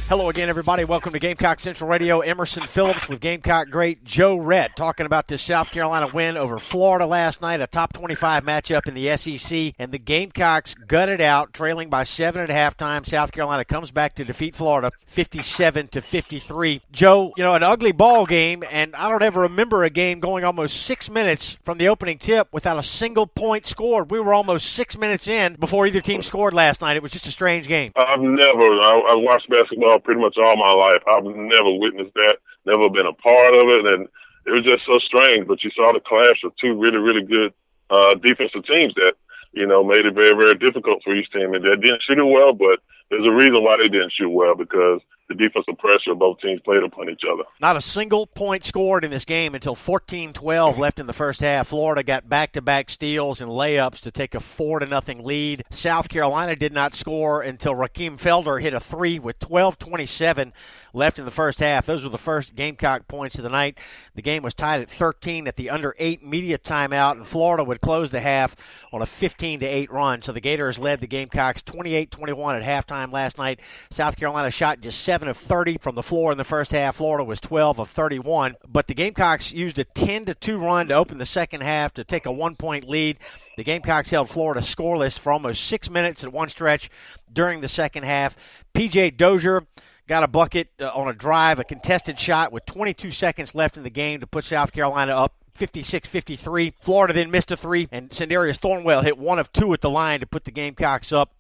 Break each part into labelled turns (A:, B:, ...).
A: Hello again, everybody. Welcome to Gamecock Central Radio. Emerson Phillips with Gamecock great Joe Rhett talking about this South Carolina win over Florida last night, a top 25 matchup in the SEC, and the Gamecocks gutted out, trailing by 7 at halftime. South Carolina comes back to defeat Florida 57-53. Joe, an ugly ball game, and I don't ever remember a game going almost 6 minutes from the opening tip without a single point scored. We were almost 6 minutes in before either team scored last night. It was just a strange game.
B: I watched basketball pretty much all my life. I've never witnessed that, never been a part of it, and it was just so strange. But you saw the clash of two really, really good defensive teams that, made it very, very difficult for each team. And they didn't shoot it well, but there's a reason why they didn't shoot well, because the defensive pressure of both teams played upon each other.
A: Not a single point scored in this game until 14-12 left in the first half. Florida got back-to-back steals and layups to take a 4-0 lead. South Carolina did not score until Rakeem Felder hit a three with 12:27 left in the first half. Those were the first Gamecock points of the night. The game was tied at 13 at the under-8 media timeout, and Florida would close the half on a 15-8 run. So the Gators led the Gamecocks 28-21 at halftime last night. South Carolina shot just 7 of 30 from the floor in the first half. Florida was 12 of 31. But the Gamecocks used a 10-2 run to open the second half to take a 1-point lead. The Gamecocks held Florida scoreless for almost 6 minutes at one stretch during the second half. P.J. Dozier got a bucket on a drive, a contested shot with 22 seconds left in the game to put South Carolina up 56-53. Florida then missed a three, and Sendarius Thornwell hit 1 of 2 at the line to put the Gamecocks up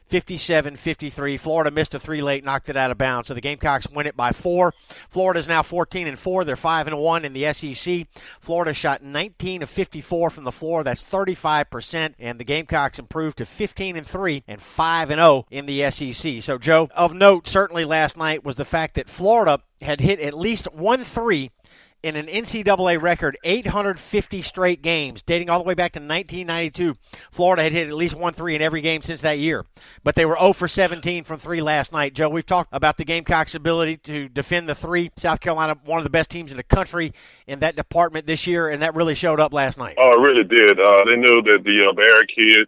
A: 57-53. Florida missed a three late, knocked it out of bounds. So the Gamecocks win it by 4. Florida is now 14-4. They're 5-1 in the SEC. Florida shot 19 of 54 from the floor. That's 35%. And the Gamecocks improved to 15-3 and 5-0 in the SEC. So, Joe, of note certainly last night was the fact that Florida had hit at least 1 3 in an NCAA record 850 straight games, dating all the way back to 1992. Florida had hit at least 1 3 in every game since that year. But they were 0 for 17 from 3 last night. Joe, we've talked about the Gamecocks' ability to defend the three. South Carolina, one of the best teams in the country in that department this year, and that really showed up last night.
B: Oh, it really did. They knew that the Barrett kid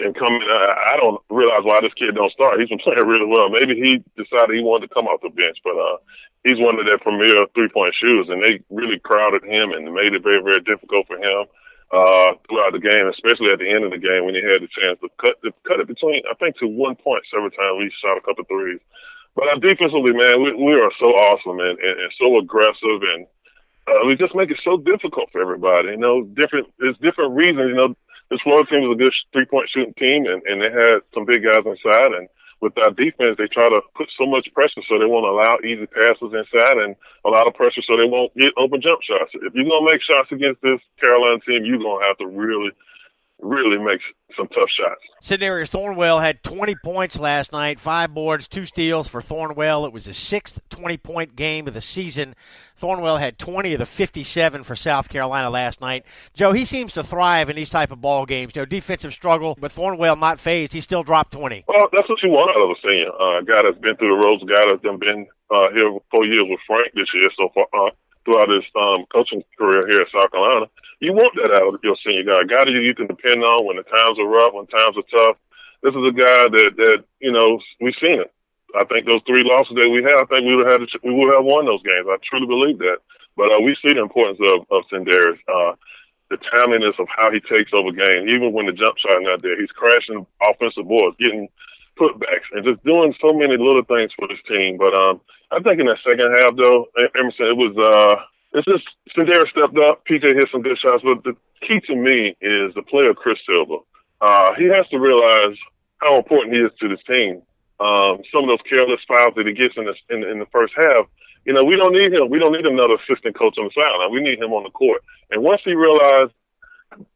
B: can come in. I don't realize why this kid don't start. He's been playing really well. Maybe he decided he wanted to come off the bench, but he's one of their premier three-point shooters, and they really crowded him and made it very, very difficult for him throughout the game, especially at the end of the game when he had the chance to cut it between, I think, to 1 point several times. We shot a couple of threes. But defensively, man, we are so awesome and so aggressive, and we just make it so difficult for everybody. There's different reasons. This Florida team was a good three-point shooting team, and they had some big guys inside. And with our defense, they try to put so much pressure so they won't allow easy passes inside, and a lot of pressure so they won't get open jump shots. If you're going to make shots against this Carolina team, you're going to have to really, really make some tough shots.
A: Sendarius Thornwell had 20 points last night, 5 boards, 2 steals for Thornwell. It was his 6th 20-point game of the season. Thornwell had 20 of the 57 for South Carolina last night. Joe, he seems to thrive in these type of ball games. Defensive struggle, but Thornwell not phased. He still dropped 20.
B: Well, that's what you want out of a senior. A guy that's been through the ropes, a guy that's been here 4 years with Frank this year so far, throughout his coaching career here at South Carolina. You want that out of your senior guy, a guy that you can depend on when the times are rough, when times are tough. This is a guy that we've seen it. I think those 3 losses that we had, I think we would have won those games. I truly believe that. But we see the importance of Sendarius, the timeliness of how he takes over games. Even when the jump shot is not there, he's crashing offensive boards, getting putbacks, and just doing so many little things for this team. But I think in that second half, though, Emerson, it was it's just Sendarius stepped up. PJ hit some good shots, but the key to me is the play of Chris Silva. He has to realize how important he is to this team. Some of those careless fouls that he gets in the first half, we don't need him. We don't need another assistant coach on the sideline. We need him on the court. And once he realized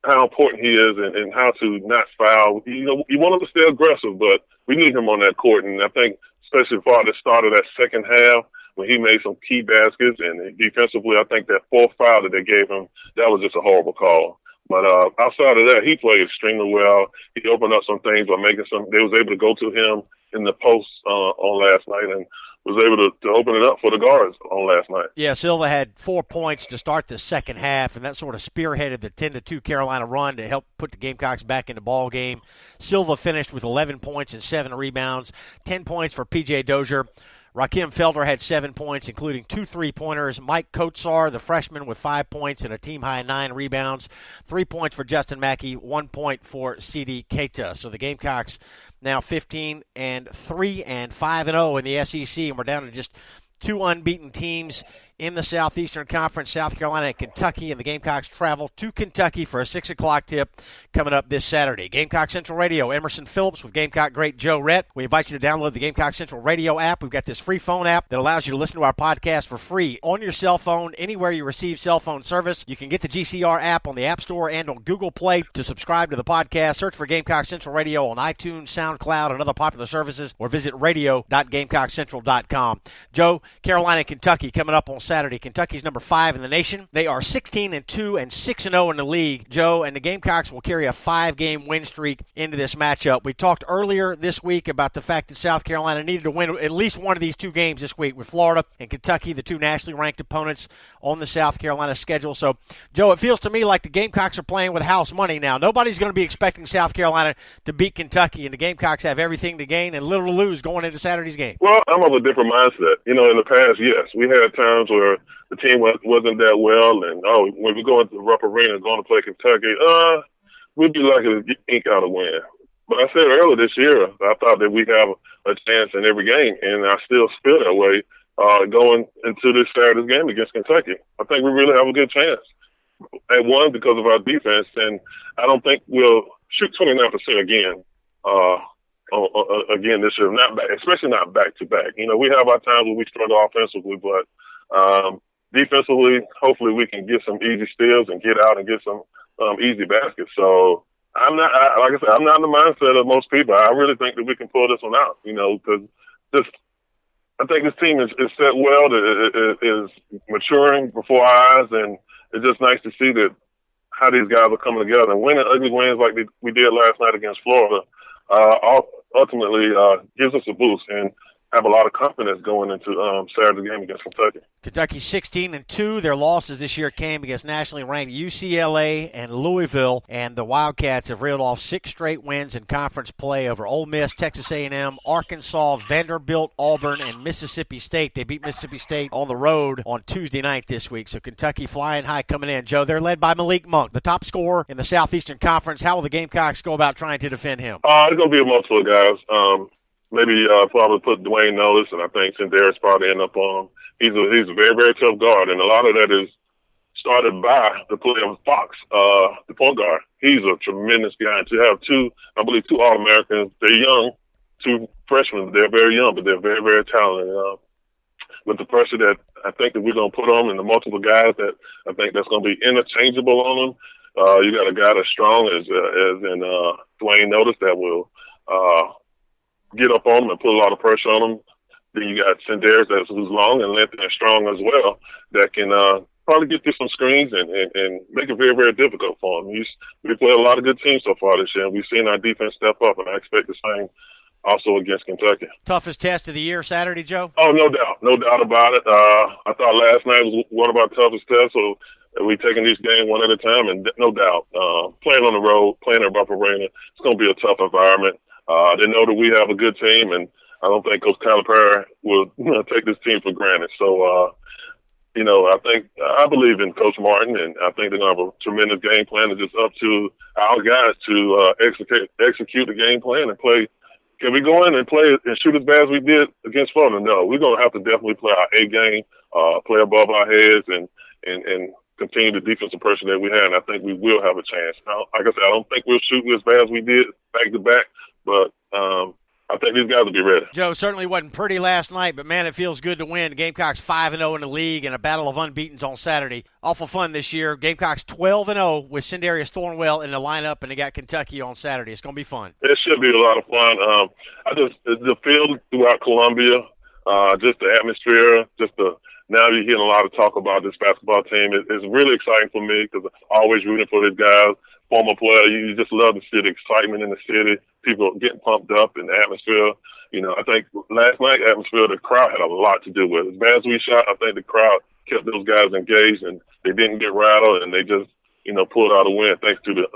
B: how important he is and how to not foul, you want him to stay aggressive, but we need him on that court. And I think, especially for the start of that second half, when he made some key baskets, and defensively, I think that 4th foul that they gave him, that was just a horrible call. But outside of that, he played extremely well. He opened up some things by making some. They was able to go to him in the post on last night, and was able to open it up for the guards on last night.
A: Yeah, Silva had 4 points to start the second half, and that sort of spearheaded the 10-2 Carolina run to help put the Gamecocks back in the ball game. Silva finished with 11 points and 7 rebounds, 10 points for P.J. Dozier. Rakim Felder had 7 points, including 2 3-pointers. Mike Kotsar, the freshman, with 5 points and a team-high 9 rebounds. 3 points for Justin Mackey, 1 point for C.D. Keita. So the Gamecocks now 15-3 and 5-0 in the SEC, and we're down to just 2 unbeaten teams in the Southeastern Conference, South Carolina and Kentucky, and the Gamecocks travel to Kentucky for a 6 o'clock tip coming up this Saturday. Gamecock Central Radio, Emerson Phillips with Gamecock great Joe Rhett. We invite you to download the Gamecock Central Radio app. We've got this free phone app that allows you to listen to our podcast for free on your cell phone, anywhere you receive cell phone service. You can get the GCR app on the App Store and on Google Play to subscribe to the podcast. Search for Gamecock Central Radio on iTunes, SoundCloud, and other popular services, or visit radio.GamecockCentral.com. Joe, Carolina and Kentucky coming up on Saturday. Kentucky's number 5 in the nation. They are 16-2 and 6-0 in the league, Joe, and the Gamecocks will carry a 5-game win streak into this matchup. We talked earlier this week about the fact that South Carolina needed to win at least one of these 2 games this week, with Florida and Kentucky, the 2 nationally ranked opponents on the South Carolina schedule. So, Joe, it feels to me like the Gamecocks are playing with house money now. Nobody's going to be expecting South Carolina to beat Kentucky, and the Gamecocks have everything to gain and little to lose going into Saturday's game.
B: Well, I'm of a different mindset. In the past, yes, we had times where the team wasn't that well, and when we go into Rupp Arena going to play Kentucky, we'd be lucky to ink out a win. But I said earlier this year, I thought that we'd have a chance in every game, and I still feel that way going into this Saturday's game against Kentucky. I think we really have a good chance. At one, because of our defense, and I don't think we'll shoot 29% again. Again this year, especially not back-to-back. We have our times where we struggle offensively, but defensively, hopefully we can get some easy steals and get out and get some easy baskets. So I'm not, like I said, I'm not in the mindset of most people. I really think that we can pull this one out, because I think this team is set well, it is maturing before our eyes, and it's just nice to see that how these guys are coming together and winning ugly wins like we did last night against Florida. Ultimately gives us a boost and have a lot of confidence going into Saturday's game against Kentucky.
A: Kentucky 16-2. Their losses this year came against nationally ranked UCLA and Louisville, and the Wildcats have reeled off 6 straight wins in conference play over Ole Miss, Texas A&M, Arkansas, Vanderbilt, Auburn, and Mississippi State. They beat Mississippi State on the road on Tuesday night this week. So Kentucky flying high coming in. Joe, they're led by Malik Monk, the top scorer in the Southeastern Conference. How will the Gamecocks go about trying to defend him?
B: It's going to be a multiple guys. Maybe probably put Dwayne Notice, and I think Sindari's probably end up on him. He's a very, very tough guard, and a lot of that is started by the play of Fox, the point guard. He's a tremendous guy. And to have 2 All-Americans, they're young, 2 freshmen, they're very young, but they're very, very talented. With the pressure that I think that we're going to put on them and the multiple guys that I think that's going to be interchangeable on them, you got a guy that's strong as in Dwayne Notice that will get up on them and put a lot of pressure on them. Then you got Sindari's who's long and lengthy and strong as well that can probably get through some screens and make it very, very difficult for them. We played a lot of good teams so far this year, and we've seen our defense step up, and I expect the same also against Kentucky.
A: Toughest test of the year Saturday, Joe?
B: Oh, no doubt. No doubt about it. I thought last night was one of our toughest tests, so we're taking each game one at a time, and no doubt, playing on the road, playing at Rupp Arena, it's going to be a tough environment. They know that we have a good team, and I don't think Coach Calipari will take this team for granted. So, I believe in Coach Martin, and I think they're going to have a tremendous game plan. It's just up to our guys to execute the game plan and play. Can we go in and play and shoot as bad as we did against Florida? No, we're going to have to definitely play our A game, play above our heads, and continue the defensive pressure that we had. And I think we will have a chance. Now, like I said, I don't think we'll shoot as bad as we did back to back, but I think these guys will be ready.
A: Joe, certainly wasn't pretty last night, but, man, it feels good to win. Gamecocks 5-0 in the league and a battle of unbeatens on Saturday. Awful fun this year. Gamecocks 12-0 with Sindarius Thornwell in the lineup, and they got Kentucky on Saturday. It's going to be fun.
B: It should be a lot of fun. The field throughout Columbia, just the atmosphere, now you're hearing a lot of talk about this basketball team. It's really exciting for me because I'm always rooting for these guys. former player, you just love to see the excitement in the city, people getting pumped up in the atmosphere. You know, I think last night atmosphere, the crowd had a lot to do with it. As bad as we shot, I think the crowd kept those guys engaged, and they didn't get rattled, and they just, you know, pulled out a win thanks to the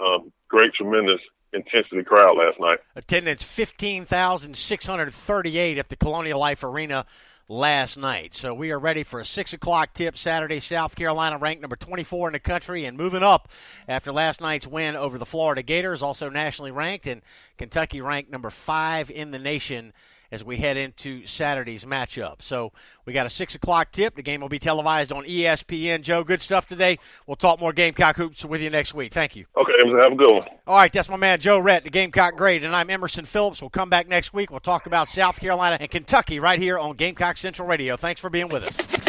B: great, tremendous intensity crowd last night.
A: Attendance 15,638 at the Colonial Life Arena last night. So we are ready for a 6 o'clock tip Saturday. South Carolina ranked number 24 in the country and moving up after last night's win over the Florida Gators, also nationally ranked, and Kentucky ranked number 5 in the nation as we head into Saturday's matchup. So we got a 6 o'clock tip. The game will be televised on ESPN. Joe, good stuff today. We'll talk more Gamecock hoops with you next week. Thank you.
B: Okay, have a good one.
A: All right, that's my man Joe Rhett, the Gamecock great, and I'm Emerson Phillips. We'll come back next week. We'll talk about South Carolina and Kentucky right here on Gamecock Central Radio. Thanks for being with us.